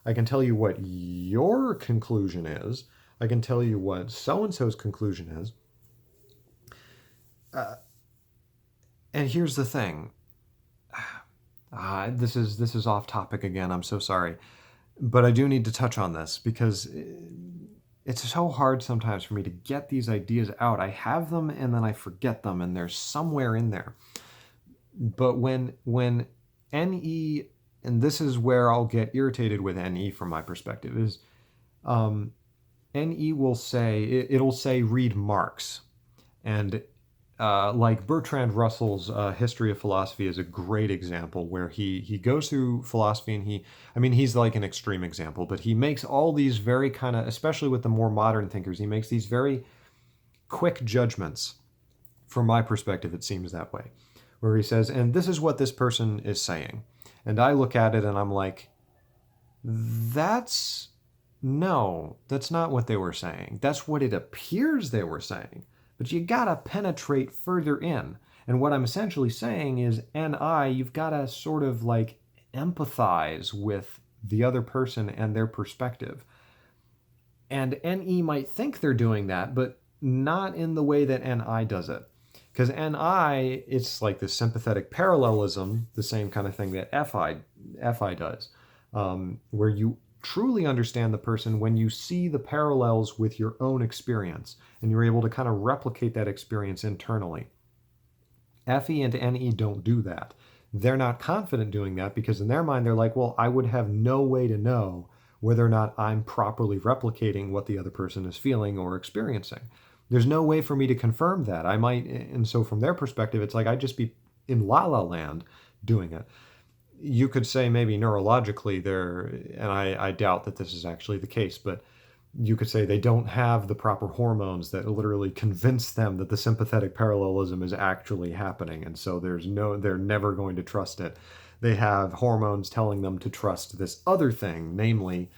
I can tell you what your conclusion is. I can tell you what so-and-so's conclusion is. And here's the thing. This is off topic again. I'm so sorry. But I do need to touch on this because it's so hard sometimes for me to get these ideas out. I have them and then I forget them, and they're somewhere in there. But when NE, and this is where I'll get irritated with NE from my perspective, is NE will say, it'll say read Marx. And like Bertrand Russell's History of Philosophy is a great example where he goes through philosophy, and he's like an extreme example, but he makes all these very kind of, especially with the more modern thinkers, he makes these very quick judgments. From my perspective, it seems that way, where he says, and this is what this person is saying. And I look at it and I'm like, no, that's not what they were saying. That's what it appears they were saying. But you gotta penetrate further in. And what I'm essentially saying is, you've gotta sort of like empathize with the other person and their perspective. And NE might think they're doing that, but not in the way that NI does it. Because NI, it's like this sympathetic parallelism, the same kind of thing that FI does, where you truly understand the person when you see the parallels with your own experience and you're able to kind of replicate that experience internally. FE and NE don't do that. They're not confident doing that because in their mind they're like, well, I would have no way to know whether or not I'm properly replicating what the other person is feeling or experiencing. There's no way for me to confirm that. I might, and so from their perspective, it's like I'd just be in la la land doing it. You could say maybe neurologically they're, and I doubt that this is actually the case, but you could say they don't have the proper hormones that literally convince them that the sympathetic parallelism is actually happening, and so they're never going to trust it. They have hormones telling them to trust this other thing, namely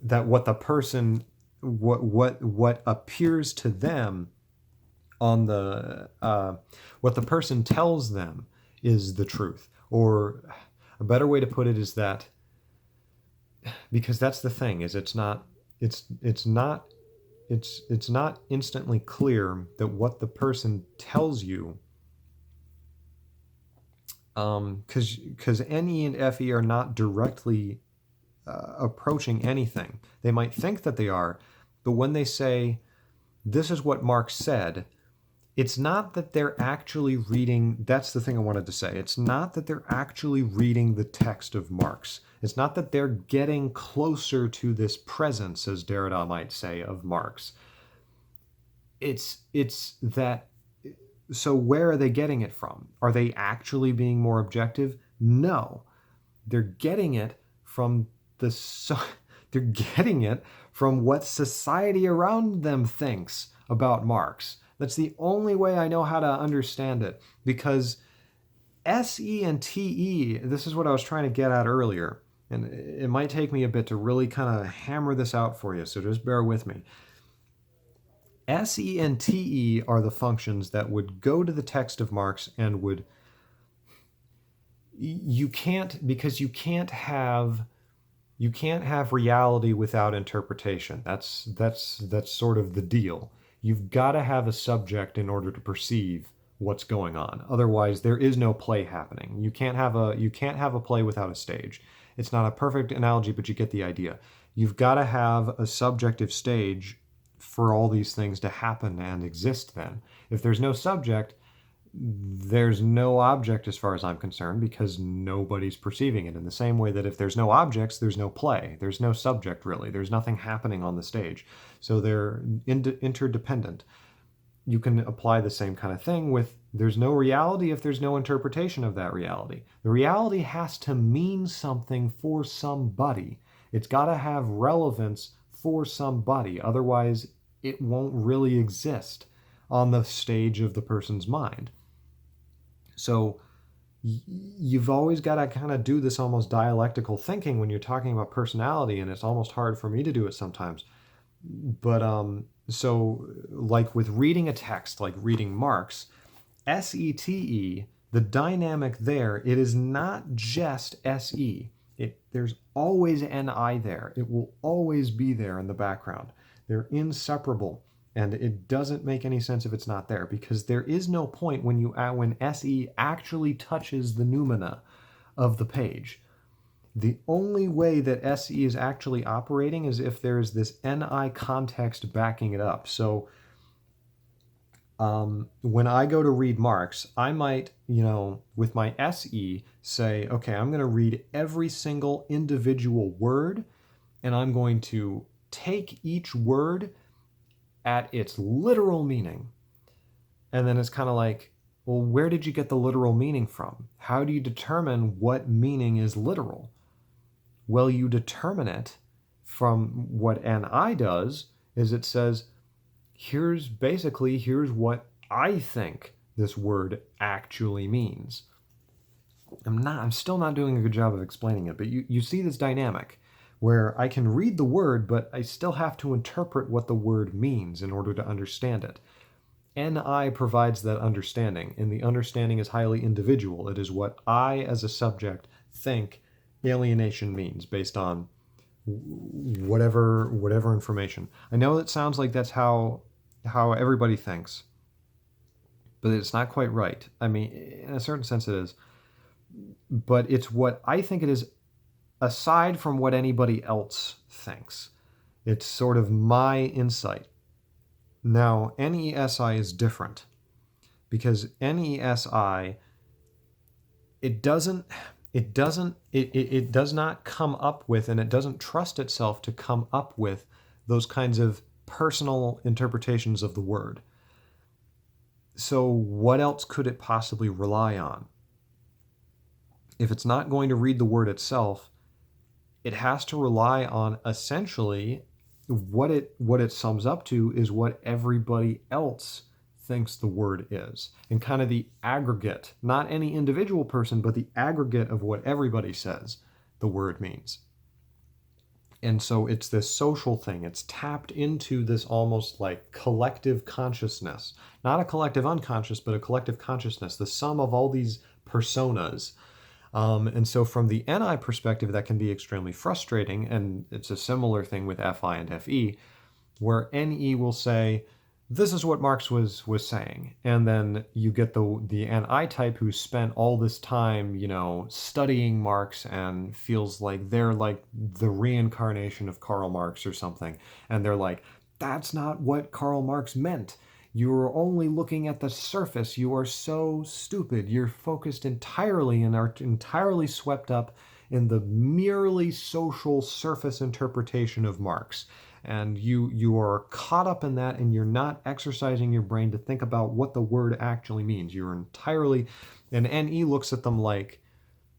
that what the person, what appears to them on the what the person tells them is the truth. Or a better way to put it is that, because that's the thing, is it's not instantly clear that what the person tells you, because NE and FE are not directly approaching anything. They might think that they are, but when they say, this is what Marx said, it's not that they're actually reading, that's the thing I wanted to say. It's not that they're actually reading the text of Marx. It's not that they're getting closer to this presence, as Derrida might say, of Marx. It's that, so where are they getting it from? Are they actually being more objective? No. They're getting it from they're getting it from what society around them thinks about Marx. That's the only way I know how to understand it, because SE and TE, this is what I was trying to get at earlier, and it might take me a bit to really kind of hammer this out for you, so just bear with me. SE and TE are the functions that would go to the text of Marx and would, you can't have reality without interpretation. That's sort of the deal. You've got to have a subject in order to perceive what's going on. Otherwise, there is no play happening. You can't have a play without a stage. It's not a perfect analogy, but you get the idea. You've got to have a subjective stage for all these things to happen and exist then. If there's no subject, there's no object as far as I'm concerned, because nobody's perceiving it. In the same way that if there's no objects, there's no play. There's no subject, really. There's nothing happening on the stage. So they're interdependent. You can apply the same kind of thing with, there's no reality if there's no interpretation of that reality. The reality has to mean something for somebody. It's got to have relevance for somebody. Otherwise, it won't really exist on the stage of the person's mind. So you've always got to kind of do this almost dialectical thinking when you're talking about personality, and it's almost hard for me to do it sometimes. But so like with reading a text, like reading Marx, SETE, the dynamic there, it is not just SE. there's always NI there. It will always be there in the background. They're inseparable. And it doesn't make any sense if it's not there, because there is no point when SE actually touches the noumena of the page. The only way that SE is actually operating is if there's this NI context backing it up. So when I go to read Marx, I might, with my SE say, okay, I'm going to read every single individual word, and I'm going to take each word at its literal meaning. And then it's kind of like, well, where did you get the literal meaning from? How do you determine what meaning is literal? Well, you determine it from what NI does, is it says, here's what I think this word actually means. I'm still not doing a good job of explaining it, but you see this dynamic where I can read the word, but I still have to interpret what the word means in order to understand it. NI provides that understanding, and the understanding is highly individual. It is what I, as a subject, think alienation means based on whatever information. I know it sounds like that's how everybody thinks, but it's not quite right. I mean, in a certain sense it is, but it's what I think it is aside from what anybody else thinks. It's sort of my insight. Now, NESI is different, because NESI, it does not come up with, and it doesn't trust itself to come up with those kinds of personal interpretations of the word. So what else could it possibly rely on? If it's not going to read the word itself, it has to rely on essentially what it sums up to is what everybody else thinks the word is, and kind of the aggregate, not any individual person, but the aggregate of what everybody says the word means. And so it's this social thing. It's tapped into this almost like collective consciousness, not a collective unconscious, but a collective consciousness, the sum of all these personas. And so from the NI perspective, that can be extremely frustrating. And it's a similar thing with FI and FE, where NE will say, this is what Marx was saying. And then you get the NI type who spent all this time, studying Marx and feels like they're like the reincarnation of Karl Marx or something. And they're like, that's not what Karl Marx meant. You're only looking at the surface. You are so stupid. You're focused entirely and are entirely swept up in the merely social surface interpretation of Marx. And you are caught up in that, and you're not exercising your brain to think about what the word actually means. You're entirely, and NE looks at them like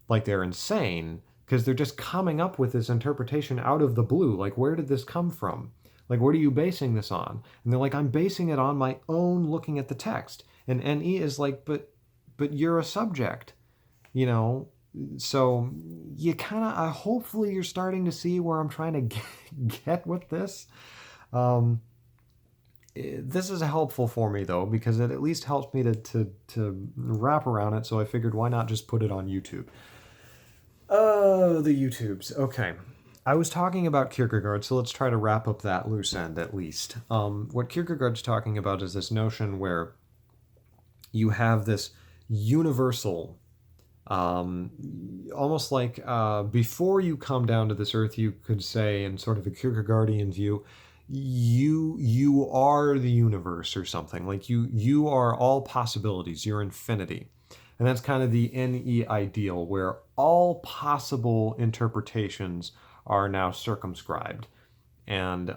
they're insane, because they're just coming up with this interpretation out of the blue. Like, where did this come from? Like, what are you basing this on? And they're like, I'm basing it on my own looking at the text. And NE is like, but you're a subject, So you kind of, hopefully you're starting to see where I'm trying to get with this. This is helpful for me, though, because it at least helps me to wrap around it. So I figured, why not just put it on YouTube? Oh, the YouTubes. Okay. I was talking about Kierkegaard, so let's try to wrap up that loose end at least. What Kierkegaard's talking about is this notion where you have this universal, almost like before you come down to this earth, you could say, in sort of a Kierkegaardian view, you are the universe or something. Like you are all possibilities, you're infinity. And that's kind of the NE ideal, where all possible interpretations are now circumscribed, and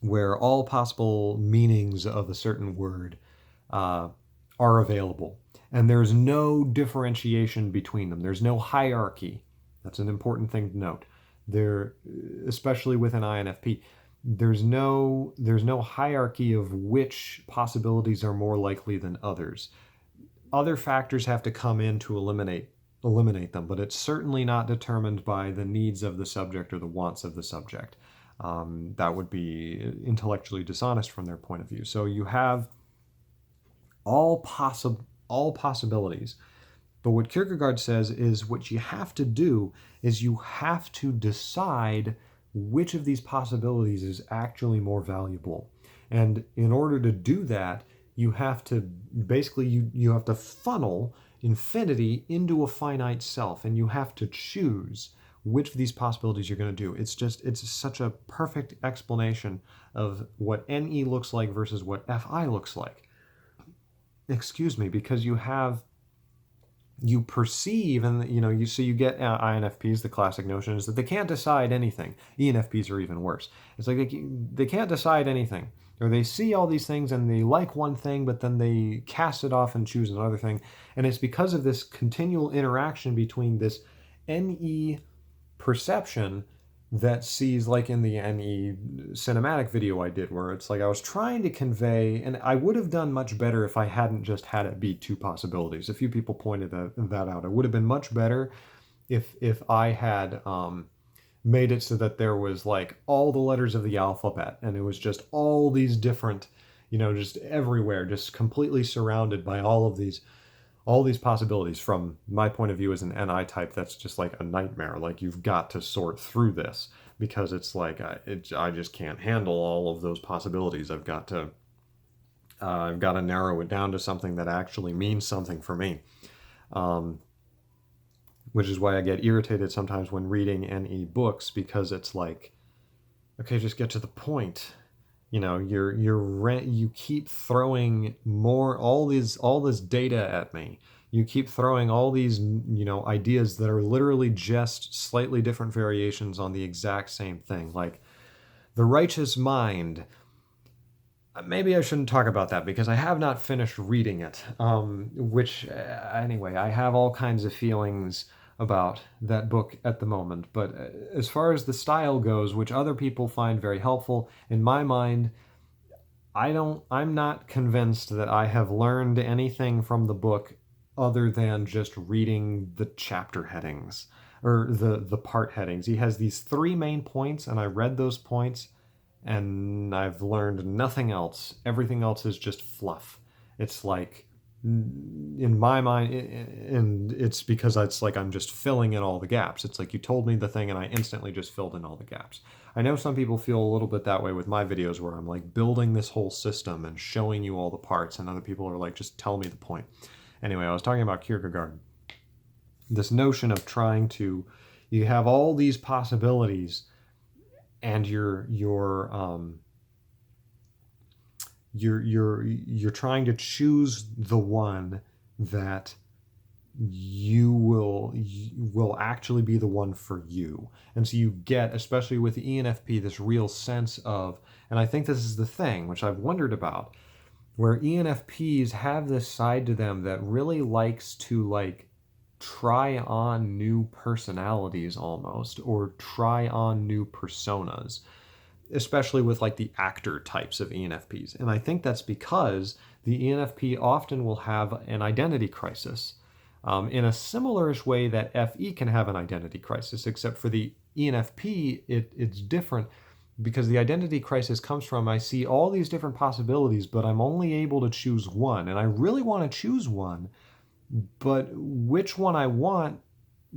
where all possible meanings of a certain word are available. And there's no differentiation between them. There's no hierarchy. That's an important thing to note. There, especially with an INFP, there's no hierarchy of which possibilities are more likely than others. Other factors have to come in to eliminate them, but it's certainly not determined by the needs of the subject or the wants of the subject. That would be intellectually dishonest from their point of view. So you have all possibilities, But what Kierkegaard says is what you have to do is you have to decide which of these possibilities is actually more valuable. And in order to do that, you have to basically you have to funnel infinity into a finite self, and you have to choose which of these possibilities you're going to do. It's such a perfect explanation of what NE looks like versus what FI looks like. Excuse me, because you perceive, and you get INFPs. The classic notion is that they can't decide anything. ENFPs are even worse. It's like they can't decide anything, or they see all these things and they like one thing, but then they cast it off and choose another thing. And it's because of this continual interaction between this NE perception that sees, like in the NE cinematic video I did, where it's like I was trying to convey, and I would have done much better if I hadn't just had it be two possibilities. A few people pointed that out. It would have been much better if I had made it so that there was like all the letters of the alphabet, and it was just all these different, just everywhere, just completely surrounded by all these possibilities. From my point of view as an NI type, that's just like a nightmare. Like, you've got to sort through this, because it's like I just can't handle all of those possibilities. I've got to narrow it down to something that actually means something for me. Which is why I get irritated sometimes when reading NE books, because it's like, okay, just get to the point. You keep throwing all this data at me. You keep throwing all these ideas that are literally just slightly different variations on the exact same thing, like the righteous mind. Maybe I shouldn't talk about that because I have not finished reading it. Anyway, I have all kinds of feelings about that book at the moment. But as far as the style goes, which other people find very helpful, in my mind, I'm not convinced that I have learned anything from the book other than just reading the chapter headings, or the part headings. He has these three main points, and I read those points, and I've learned nothing else. Everything else is just fluff. It's like, in my mind, and it's because it's like I'm just filling in all the gaps. It's like you told me the thing and I instantly just filled in all the gaps. I know some people feel a little bit that way with my videos, where I'm like building this whole system and showing you all the parts, and other people are like, just tell me the point. Anyway, I was talking about Kierkegaard. This notion of you have all these possibilities, and you're trying to choose the one that you will actually be the one for you. And so you get, especially with the ENFP, this real sense of, and I think this is the thing which I've wondered about, where ENFPs have this side to them that really likes to try on new personalities almost, or try on new personas, especially with the actor types of ENFPs. And I think that's because the ENFP often will have an identity crisis, in a similarish way that FE can have an identity crisis, except for the ENFP, it's different, because the identity crisis comes from, I see all these different possibilities, but I'm only able to choose one, and I really want to choose one, but which one I want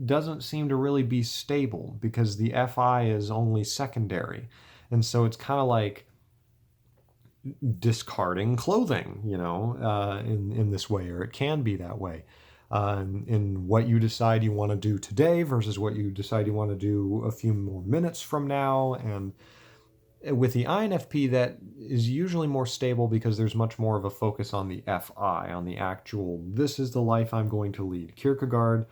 doesn't seem to really be stable, because the FI is only secondary. And so it's kind of like discarding clothing, in this way, or it can be that way. In what you decide you want to do today versus what you decide you want to do a few more minutes from now. And with the INFP, that is usually more stable, because there's much more of a focus on the FI, on the actual, this is the life I'm going to lead. Kierkegaard,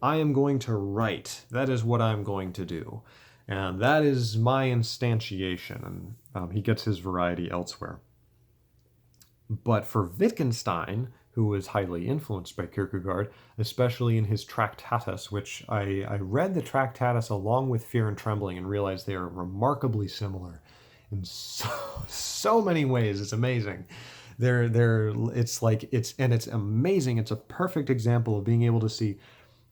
I am going to write. That is what I'm going to do. And that is my instantiation. And he gets his variety elsewhere. But for Wittgenstein, who was highly influenced by Kierkegaard, especially in his Tractatus, which I read the Tractatus along with Fear and Trembling and realized they are remarkably similar in so many ways. It's amazing. It's amazing. It's a perfect example of being able to see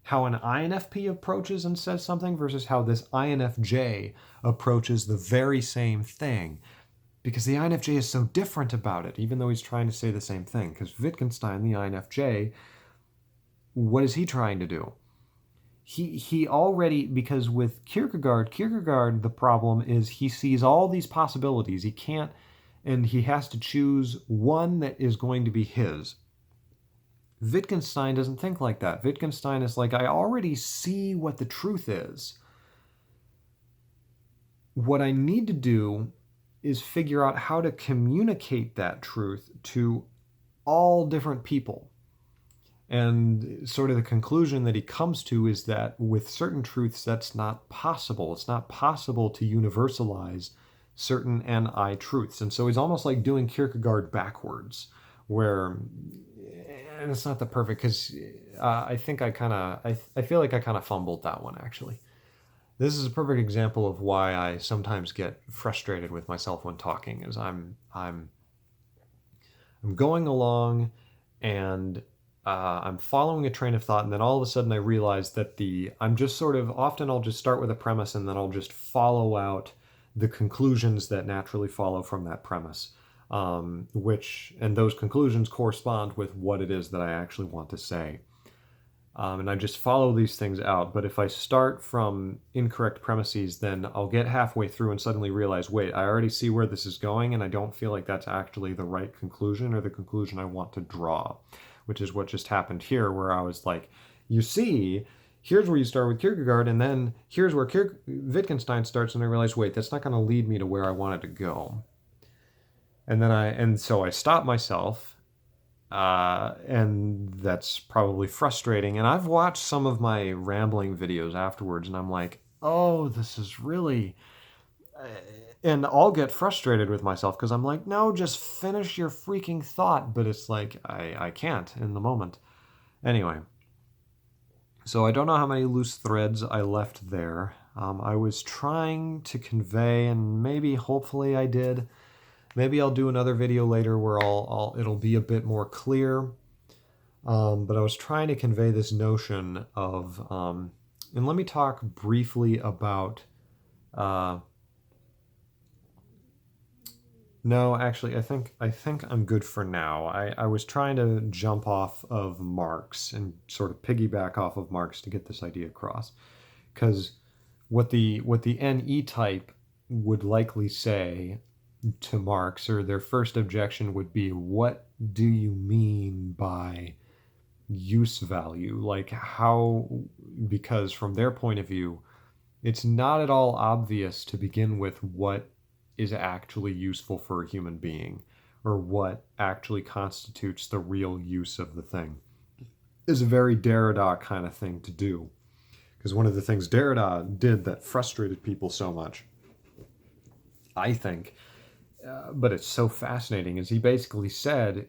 how an INFP approaches and says something versus how this INFJ approaches the very same thing. Because the INFJ is so different about it, even though he's trying to say the same thing. Because Wittgenstein, the INFJ, what is he trying to do? He already, because with Kierkegaard, the problem is he sees all these possibilities. He can't, and he has to choose one that is going to be his. Wittgenstein doesn't think like that. Wittgenstein is like, I already see what the truth is. What I need to do is figure out how to communicate that truth to all different people. And sort of the conclusion that he comes to is that with certain truths, that's not possible. It's not possible to universalize certain NI truths. And so he's almost like doing Kierkegaard backwards, where, and it's not the perfect, because I think I feel like I kind of fumbled that one, actually. This is a perfect example of why I sometimes get frustrated with myself when talking, is I'm going along and I'm following a train of thought, and then all of a sudden I realize that I'm just sort of, often I'll just start with a premise and then I'll just follow out the conclusions that naturally follow from that premise, and those conclusions correspond with what it is that I actually want to say. And I just follow these things out. But if I start from incorrect premises, then I'll get halfway through and suddenly realize, wait, I already see where this is going, and I don't feel like that's actually the right conclusion or the conclusion I want to draw, which is what just happened here, where I was like, you see, here's where you start with Kierkegaard, and then here's where Wittgenstein starts, and I realized, wait, that's not going to lead me to where I wanted to go. And so I stopped myself, and that's probably frustrating. And I've watched some of my rambling videos afterwards, and I'm like, oh, this is really... And I'll get frustrated with myself because I'm like, no, just finish your freaking thought. But it's like, I can't in the moment. Anyway, so I don't know how many loose threads I left there. I was trying to convey, and maybe, hopefully I did. Maybe I'll do another video later where it'll be a bit more clear. But I was trying to convey this notion of, and let me talk briefly about, no, actually, I think I'm good for now. I was trying to jump off of Marx and sort of piggyback off of Marx to get this idea across. Because what the NE type would likely say to Marx, or their first objection would be, what do you mean by use value? Like, how, because from their point of view, it's not at all obvious to begin with what is actually useful for a human being, or what actually constitutes the real use of the thing. Is a very Derrida kind of thing to do. Because one of the things Derrida did that frustrated people so much, I think, but it's so fascinating, is he basically said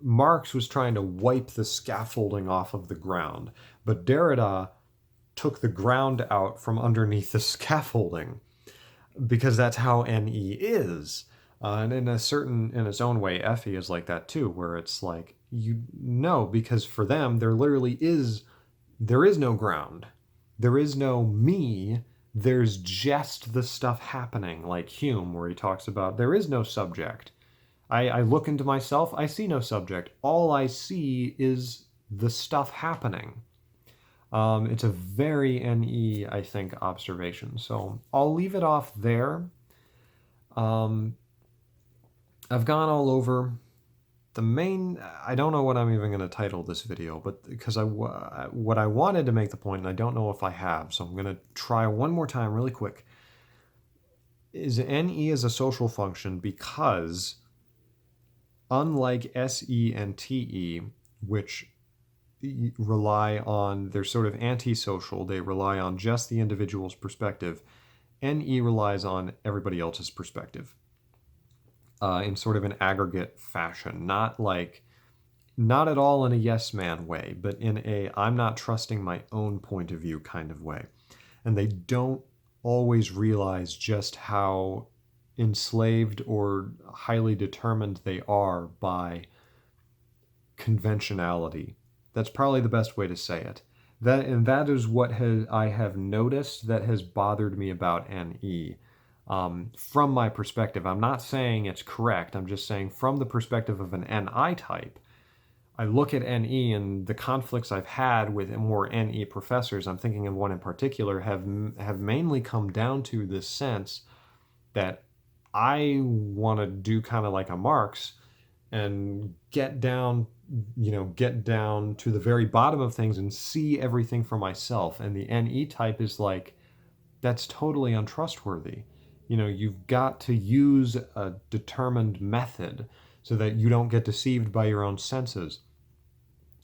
Marx was trying to wipe the scaffolding off of the ground, but Derrida took the ground out from underneath the scaffolding, because that's how NE is. And in its own way, FE is like that too, where it's like, because for them, there is no ground. There is no me. There's just the stuff happening, like Hume, where he talks about there is no subject. I look into myself, I see no subject. All I see is the stuff happening. It's a very NE, I think, observation. So I'll leave it off there. I've gone all over. I don't know what I'm even going to title this video, but because what I wanted to make the point, and I don't know if I have, so I'm going to try one more time really quick, is NE is a social function because, unlike SE and TE, which rely on, they're sort of antisocial, they rely on just the individual's perspective, NE relies on everybody else's perspective. In sort of an aggregate fashion, not at all in a yes man way, but in a I'm not trusting my own point of view kind of way. And they don't always realize just how enslaved or highly determined they are by conventionality. That's probably the best way to say it. That is what I have noticed that has bothered me about NE. From my perspective, I'm not saying it's correct. I'm just saying from the perspective of an NI type, I look at NE and the conflicts I've had with more NE professors, I'm thinking of one in particular, have mainly come down to this sense that I want to do kind of like a Marx and get down, get down to the very bottom of things and see everything for myself. And the NE type is like, that's totally untrustworthy. You've got to use a determined method so that you don't get deceived by your own senses.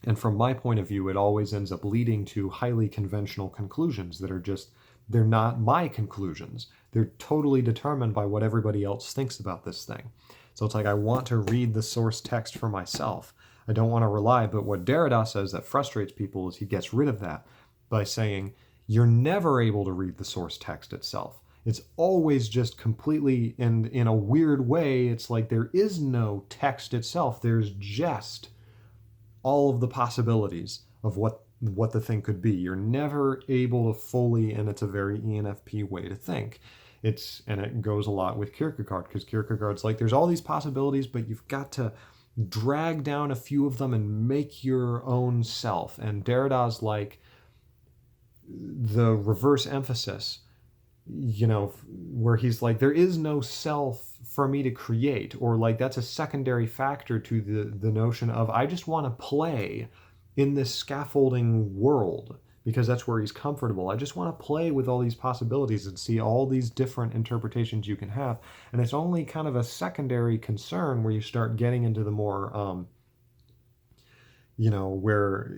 And from my point of view, it always ends up leading to highly conventional conclusions that are just, they're not my conclusions. They're totally determined by what everybody else thinks about this thing. So it's like, I want to read the source text for myself. I don't want to rely, but what Derrida says that frustrates people is he gets rid of that by saying, you're never able to read the source text itself. It's always just completely, in a weird way, it's like there is no text itself. There's just all of the possibilities of what the thing could be. You're never able to fully, and it's a very ENFP way to think. And it goes a lot with Kierkegaard, because Kierkegaard's like, there's all these possibilities, but you've got to drag down a few of them and make your own self. And Derrida's like the reverse emphasis, where he's like, there is no self for me to create, or like that's a secondary factor to the notion of, I just want to play in this scaffolding world because that's where he's comfortable. I just want to play with all these possibilities and see all these different interpretations you can have. And it's only kind of a secondary concern where you start getting into the more where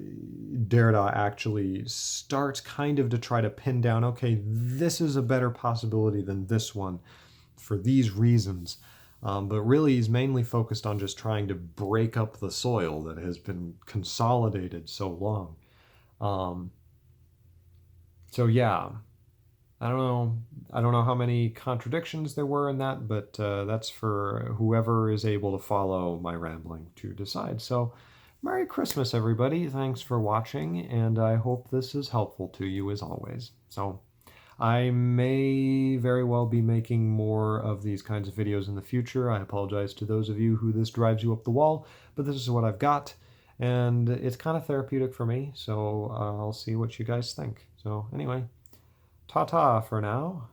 Derrida actually starts kind of to try to pin down, okay, this is a better possibility than this one for these reasons. But really, he's mainly focused on just trying to break up the soil that has been consolidated so long. So yeah, I don't know how many contradictions there were in that, but that's for whoever is able to follow my rambling to decide. So Merry Christmas, everybody. Thanks for watching, and I hope this is helpful to you as always. So I may very well be making more of these kinds of videos in the future. I apologize to those of you who this drives you up the wall, but this is what I've got, and it's kind of therapeutic for me, so I'll see what you guys think. So anyway, ta-ta for now.